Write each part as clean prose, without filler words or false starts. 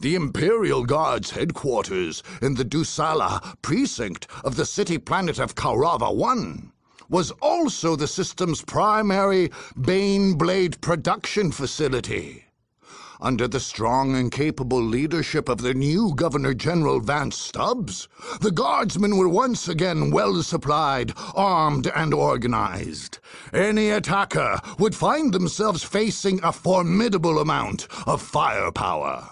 The Imperial Guard's headquarters in the Dusala precinct of the city planet of Kaurava 1 was also the system's primary Bane Blade production facility. Under the strong and capable leadership of the new Governor-General Vance Stubbs, the Guardsmen were once again well-supplied, armed, and organized. Any attacker would find themselves facing a formidable amount of firepower.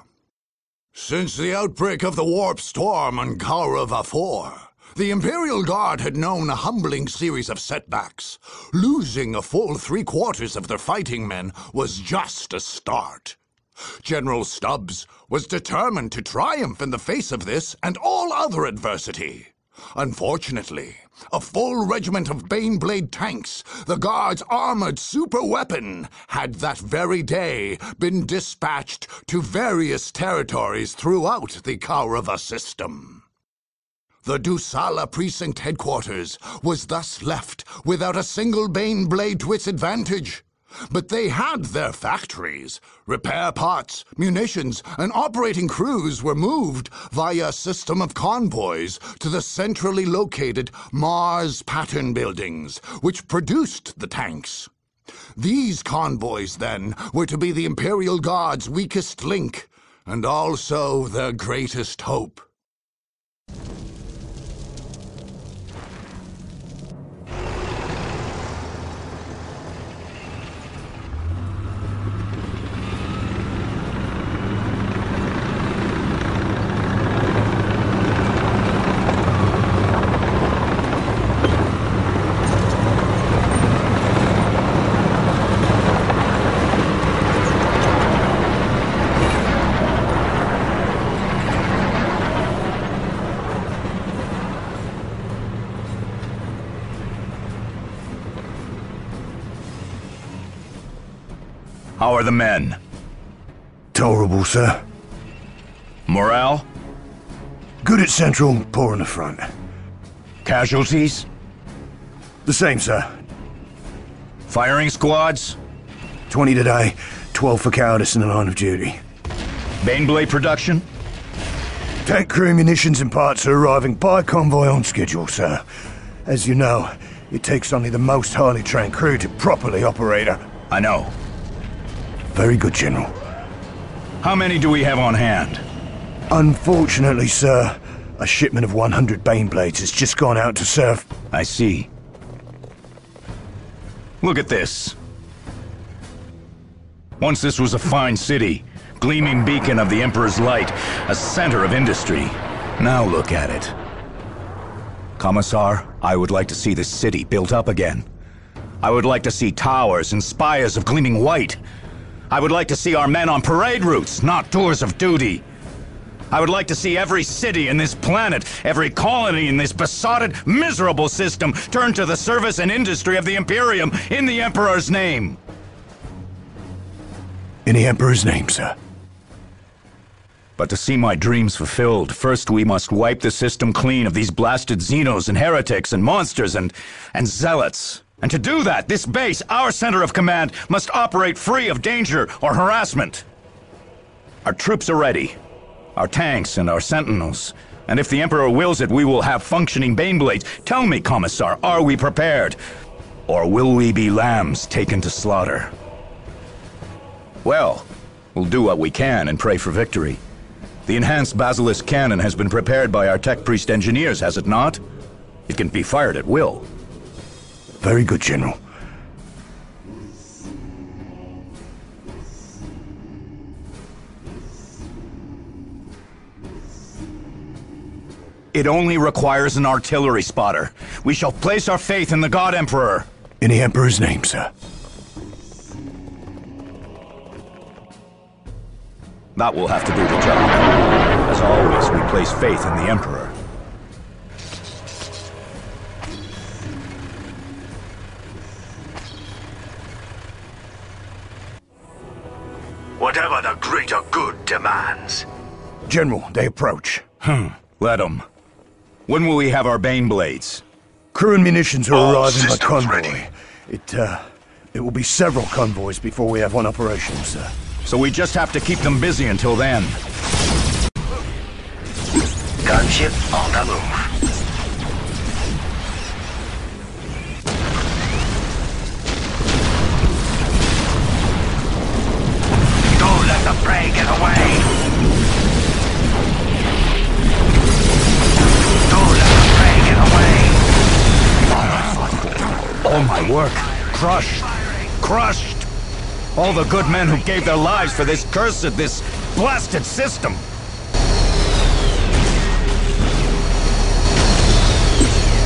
Since the outbreak of the Warp Storm on Kaurava 4, the Imperial Guard had known a humbling series of setbacks. Losing a full 3/4 of their fighting men was just a start. General Stubbs was determined to triumph in the face of this and all other adversity. Unfortunately, a full regiment of Baneblade tanks, the Guard's armored superweapon, had that very day been dispatched to various territories throughout the Kaurava system. The Dusala Precinct headquarters was thus left without a single Baneblade to its advantage. But they had their factories. Repair parts, munitions, and operating crews were moved via a system of convoys to the centrally located Mars pattern buildings, which produced the tanks. These convoys, then, were to be the Imperial Guard's weakest link, and also their greatest hope. How are the men? Tolerable, sir. Morale? Good at Central, poor in the front. Casualties? The same, sir. Firing squads? 20 today, 12 for cowardice in the line of duty. Baneblade production? Tank crew, munitions and parts are arriving by convoy on schedule, sir. As you know, it takes only the most highly trained crew to properly operate a... I know. Very good, General. How many do we have on hand? Unfortunately, sir, a shipment of 100 Baneblades has just gone out to serve. I see. Look at this. Once this was a fine city, gleaming beacon of the Emperor's light, a center of industry. Now look at it. Commissar, I would like to see this city built up again. I would like to see towers and spires of gleaming white. I would like to see our men on parade routes, not tours of duty. I would like to see every city in this planet, every colony in this besotted, miserable system turn to the service and industry of the Imperium in the Emperor's name. In the Emperor's name, sir. But to see my dreams fulfilled, first we must wipe the system clean of these blasted Xenos and heretics and monsters and zealots. And to do that, this base, our center of command, must operate free of danger or harassment. Our troops are ready. Our tanks and our sentinels. And if the Emperor wills it, we will have functioning Baneblades. Tell me, Commissar, are we prepared? Or will we be lambs taken to slaughter? Well, we'll do what we can and pray for victory. The enhanced Basilisk cannon has been prepared by our tech priest engineers, has it not? It can be fired at will. Very good, General. It only requires an artillery spotter. We shall place our faith in the God Emperor. In the Emperor's name, sir. That will have to do the job. As always, we place faith in the Emperor. Whatever the greater good demands. General, they approach. Let them. When will we have our Baneblades? Crew and munitions are All arriving by systems convoy. ready. It will be several convoys before we have one operational, sir. So we just have to keep them busy until then. Ship on the move. Don't let the prey get away! Don't let the prey get away! All my work. Crushed. Crushed! All the good men who gave their lives for this cursed, this blasted system!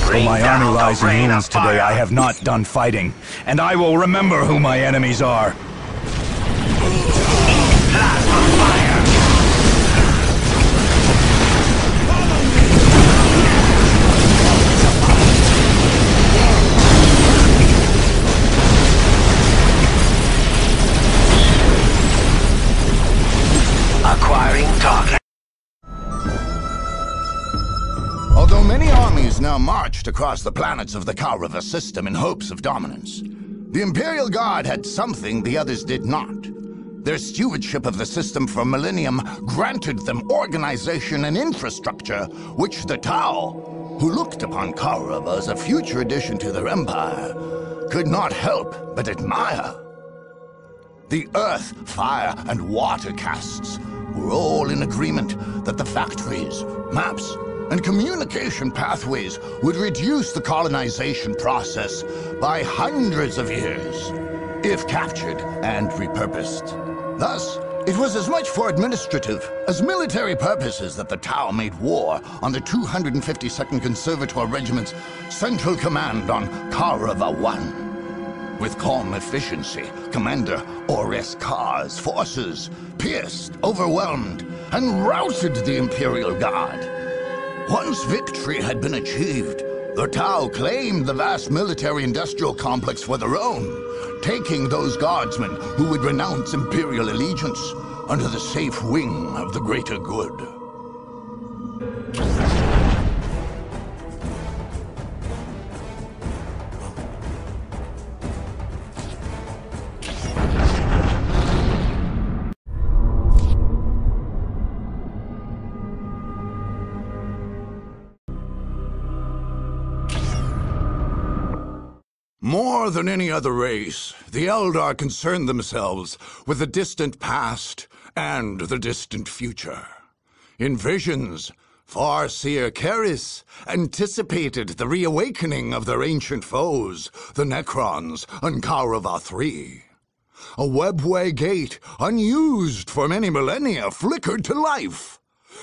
Though my army lies in ruins today, I have not done fighting, and I will remember who my enemies are. Acquiring target. Although many armies now marched across the planets of the Kaurava system in hopes of dominance, the Imperial Guard had something the others did not. Their stewardship of the system for millennium granted them organization and infrastructure which the Tau, who looked upon Kaurava as a future addition to their empire, could not help but admire. The earth, fire, and water castes were all in agreement that the factories, maps, and communication pathways would reduce the colonization process by hundreds of years, if captured and repurposed. Thus, it was as much for administrative as military purposes that the Tau made war on the 252nd Conservator Regiment's Central Command on Kaurava 1. With calm efficiency, Commander Ores Kar's forces pierced, overwhelmed, and routed the Imperial Guard. Once victory had been achieved, the Tau claimed the vast military-industrial complex for their own, taking those guardsmen who would renounce Imperial allegiance under the safe wing of the greater good. More than any other race, the Eldar concerned themselves with the distant past and the distant future. In visions, Farseer Quieres anticipated the reawakening of their ancient foes, the Necrons, on Kaurava 3. A webway gate, unused for many millennia, flickered to life.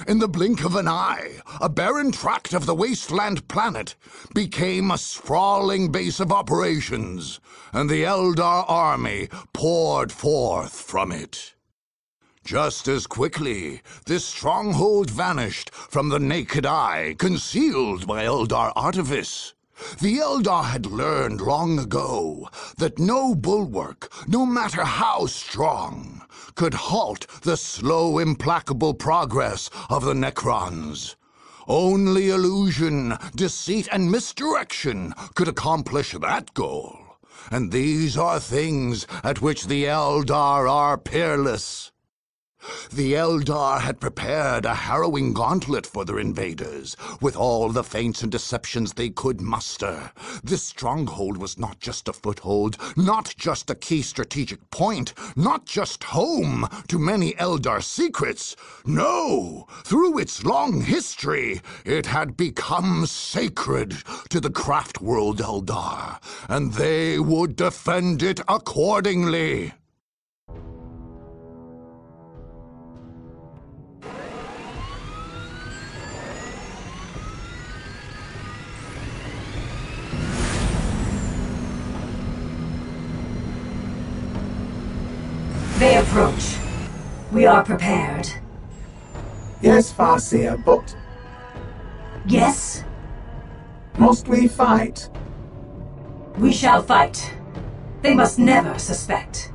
In the blink of an eye, a barren tract of the wasteland planet became a sprawling base of operations, and the Eldar army poured forth from it. Just as quickly, this stronghold vanished from the naked eye, concealed by Eldar artifice. The Eldar had learned long ago that no bulwark, no matter how strong, could halt the slow, implacable progress of the Necrons. Only illusion, deceit, and misdirection could accomplish that goal. And these are things at which the Eldar are peerless. The Eldar had prepared a harrowing gauntlet for their invaders, with all the feints and deceptions they could muster. This stronghold was not just a foothold, not just a key strategic point, not just home to many Eldar secrets. No! Through its long history, it had become sacred to the craft world Eldar, and they would defend it accordingly. They approach. We are prepared. Yes, Farseer, but Yes? must we fight? We shall fight. They must never suspect.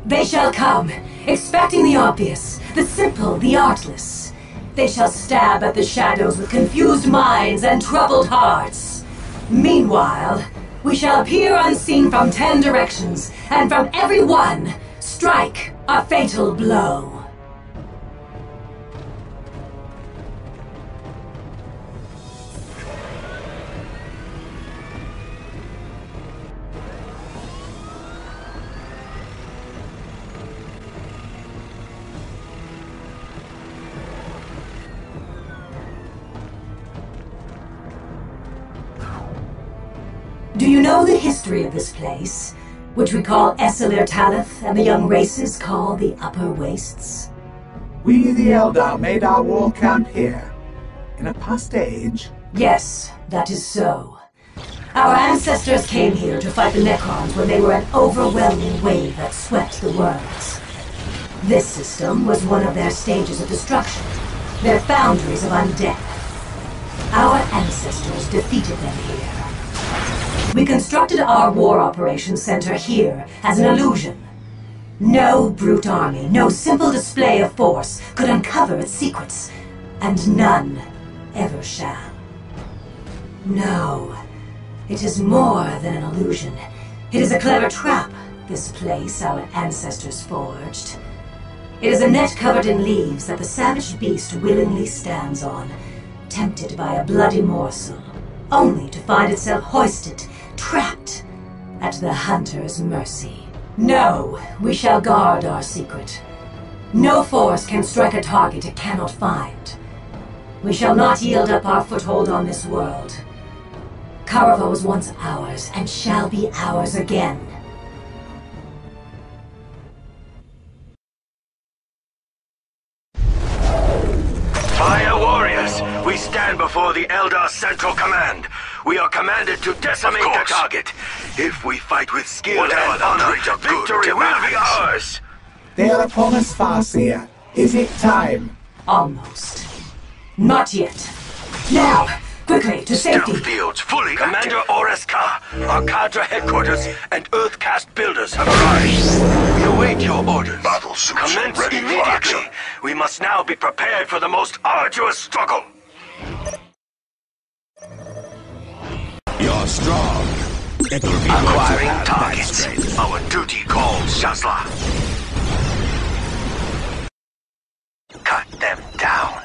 They shall come, expecting the obvious, the simple, the artless. They shall stab at the shadows with confused minds and troubled hearts. Meanwhile, we shall appear unseen from 10 directions, and from every one, strike a fatal blow. Do you know the history of this place, which we call Eselir Talith and the young races call the Upper Wastes? We, the Eldar, made our war camp here. In a past age. Yes, that is so. Our ancestors came here to fight the Necrons when they were an overwhelming wave that swept the worlds. This system was one of their stages of destruction, their foundries of undeath. Our ancestors defeated them here. We constructed our war operations center here as an illusion. No brute army, no simple display of force could uncover its secrets, and none ever shall. No, it is more than an illusion. It is a clever trap, this place our ancestors forged. It is a net covered in leaves that the savage beast willingly stands on, tempted by a bloody morsel, only to find itself hoisted, trapped, at the hunter's mercy. No, we shall guard our secret. No force can strike a target it cannot find. We shall not yield up our foothold on this world. Karava was once ours, and shall be ours again. Fire warriors, we stand before the Eldar Central Command. We are commanded to decimate the target. If we fight with skill and honor, victory will be ours. They are upon us, Farseer. Is it time? Almost. Not yet. Now, quickly, to safety. Stealth fields fully Commander Oreska, our cadre headquarters and Earthcast builders have arrived. We await your orders. Battle suits Commence ready for immediately. action. We must now be prepared for the most arduous struggle. You're strong. It will be Acquiring targets. Our duty calls, Shazla. Cut them down.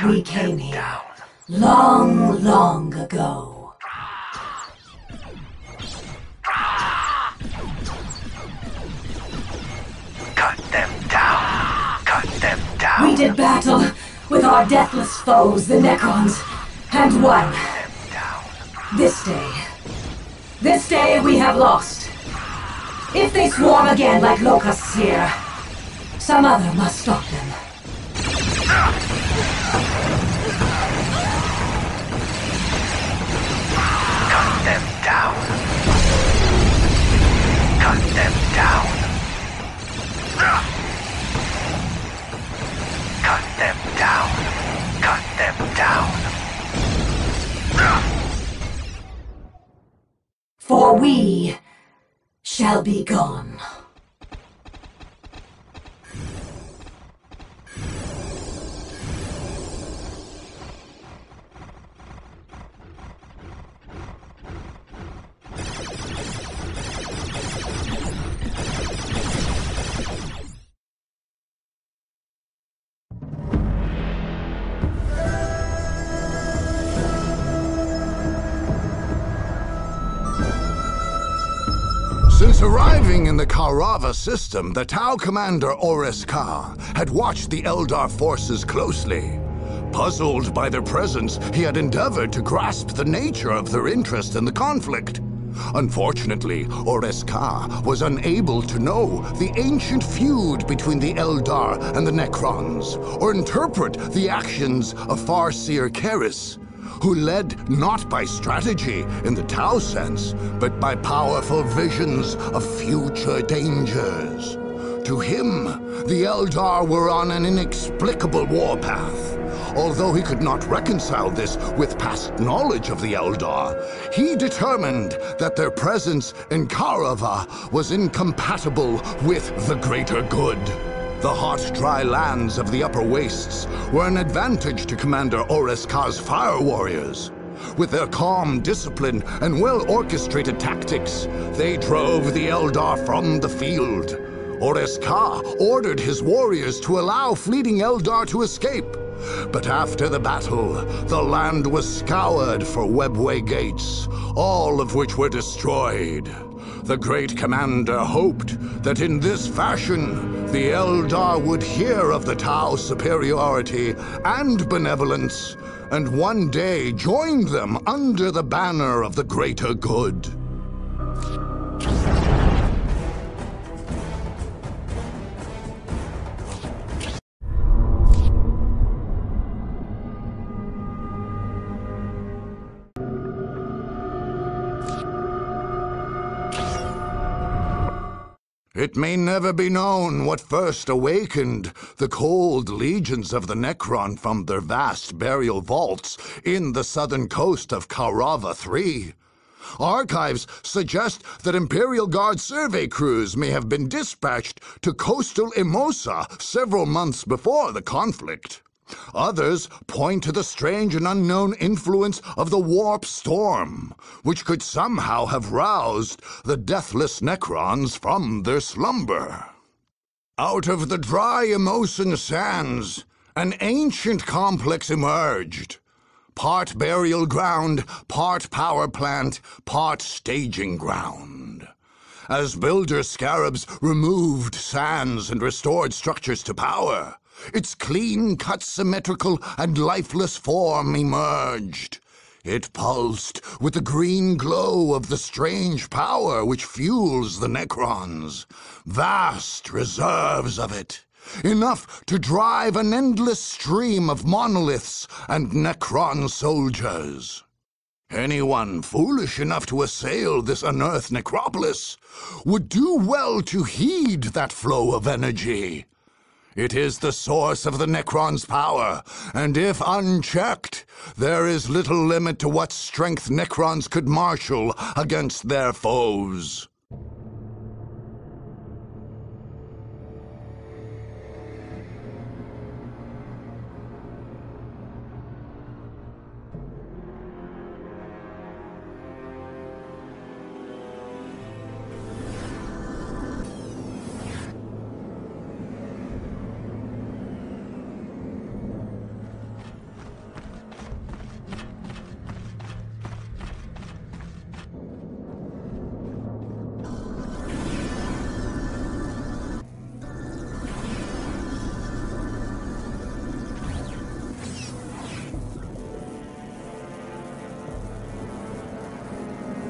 We came here long, long ago. Cut them down. Cut them down. We did battle with our deathless foes, the Necrons, and won. This day we have lost. If they swarm again like locusts here, some other must stop them. Cut them down. Cut them down. Cut them down. Cut them down. For we shall be gone. Since arriving in the Karava system, the Tau commander Oreska had watched the Eldar forces closely. Puzzled by their presence, he had endeavored to grasp the nature of their interest in the conflict. Unfortunately, Oreska was unable to know the ancient feud between the Eldar and the Necrons, or interpret the actions of Farseer Quieres, who led not by strategy in the Tau sense, but by powerful visions of future dangers. To him, the Eldar were on an inexplicable warpath. Although he could not reconcile this with past knowledge of the Eldar, he determined that their presence in Karava was incompatible with the greater good. The hot, dry lands of the Upper Wastes were an advantage to Commander Oreska's fire warriors. With their calm discipline and well-orchestrated tactics, they drove the Eldar from the field. Oreska ordered his warriors to allow fleeting Eldar to escape. But after the battle, the land was scoured for webway gates, all of which were destroyed. The great commander hoped that in this fashion, the Eldar would hear of the Tau's superiority and benevolence, and one day join them under the banner of the greater good. It may never be known what first awakened the cold legions of the Necron from their vast burial vaults in the southern coast of Kaurava III. Archives suggest that Imperial Guard survey crews may have been dispatched to coastal Imosa several months before the conflict. Others point to the strange and unknown influence of the warp storm, which could somehow have roused the deathless Necrons from their slumber. Out of the dry Imosan sands, an ancient complex emerged. Part burial ground, part power plant, part staging ground. As builder scarabs removed sands and restored structures to power, its clean-cut, symmetrical, and lifeless form emerged. It pulsed with the green glow of the strange power which fuels the Necrons. Vast reserves of it. Enough to drive an endless stream of monoliths and Necron soldiers. Anyone foolish enough to assail this unearthed necropolis would do well to heed that flow of energy. It is the source of the Necron's power, and if unchecked, there is little limit to what strength Necrons could marshal against their foes.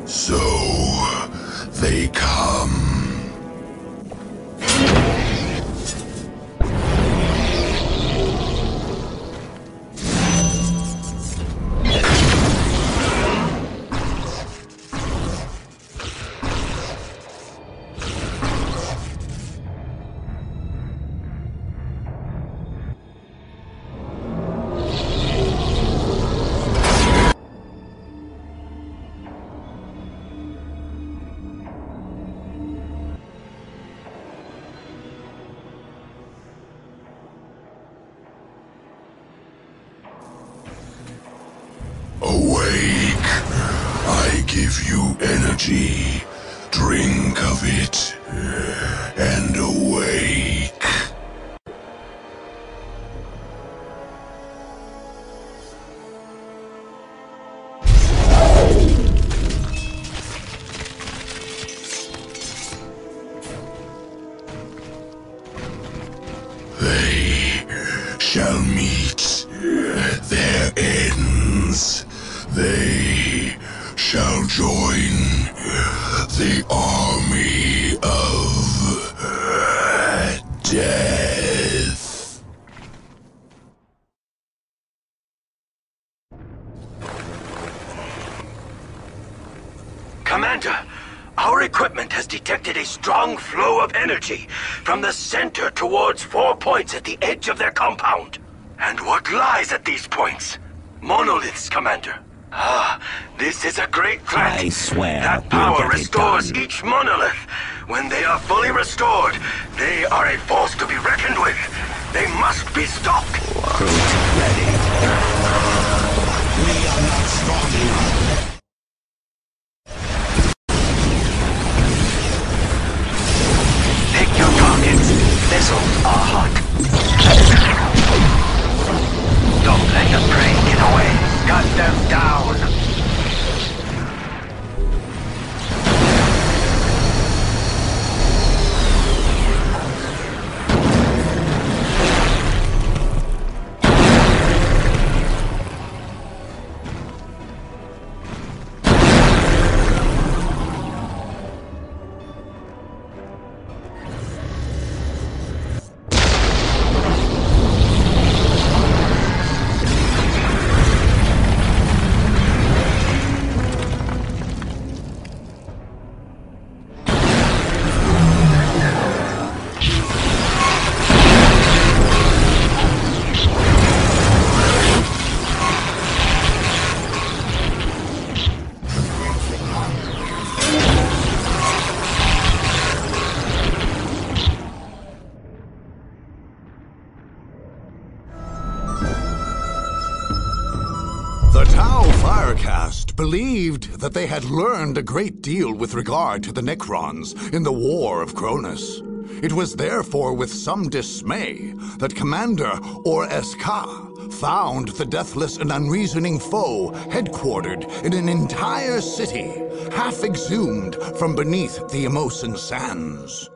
So, they come. Awake. I give you energy. Drink of it. And awake. They shall meet their ends. They shall join the army of death. Commander, our equipment has detected a strong flow of energy from the center towards 4 points at the edge of their compound. And what lies at these points? Monoliths, Commander. Ah, this is a great threat. I swear that power we'll get it restores done. each monolith. When they are fully restored, they are a force to be reckoned with. They must be stopped. Recruit ready. We are not strong enough. Pick your targets. Missiles are hot. Don't let the prey get away. Cut them down. The Tau Firecast believed that they had learned a great deal with regard to the Necrons in the War of Cronus. It was therefore with some dismay that Commander Orsk found the deathless and unreasoning foe headquartered in an entire city, half exhumed from beneath the Emosan sands.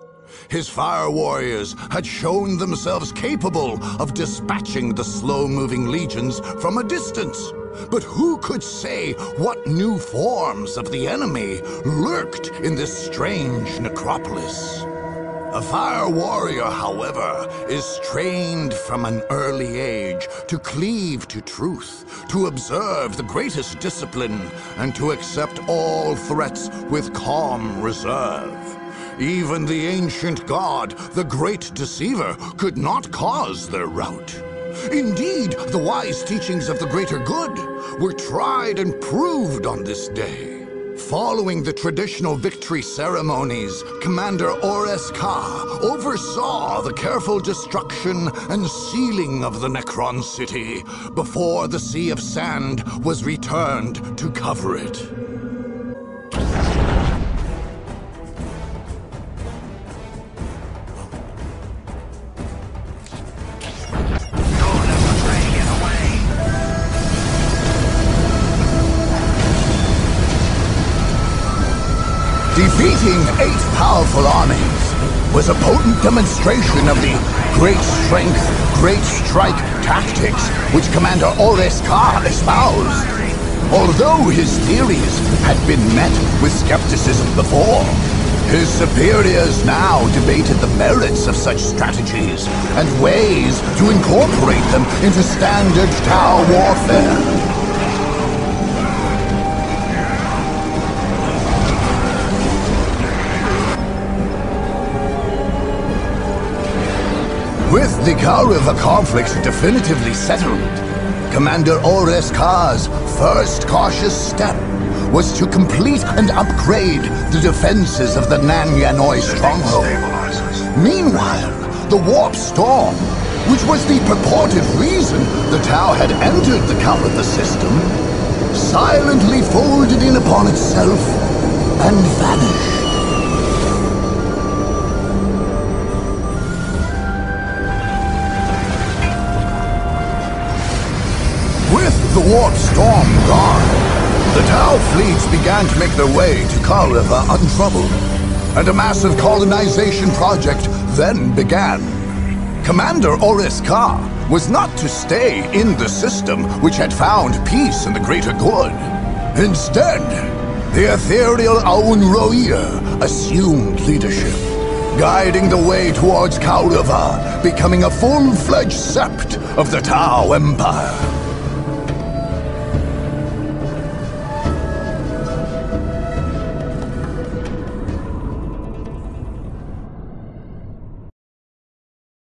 His fire warriors had shown themselves capable of dispatching the slow-moving legions from a distance. But who could say what new forms of the enemy lurked in this strange necropolis? A fire warrior, however, is trained from an early age to cleave to truth, to observe the greatest discipline, and to accept all threats with calm reserve. Even the ancient god, the great deceiver, could not cause their rout. Indeed, the wise teachings of the greater good were tried and proved on this day. Following the traditional victory ceremonies, Commander Orsk oversaw the careful destruction and sealing of the Necron city before the Sea of Sand was returned to cover it. Defeating 8 powerful armies was a potent demonstration of the great strength, great strike tactics which Commander Orsk espoused. Although his theories had been met with skepticism before, his superiors now debated the merits of such strategies and ways to incorporate them into standard Tau warfare. With the Kauriva conflict definitively settled, Commander Orsk's first cautious step was to complete and upgrade the defenses of the Nanyanoi stronghold. Meanwhile, the Warp Storm, which was the purported reason the Tau had entered the Kauriva system, silently folded in upon itself and vanished. The Warp Storm gone, the Tau fleets began to make their way to Kauriva untroubled, and a massive colonization project then began. Commander Orsk was not to stay in the system which had found peace and the greater good. Instead, the ethereal Aunroia assumed leadership, guiding the way towards Kauriva, becoming a full-fledged sept of the Tau Empire.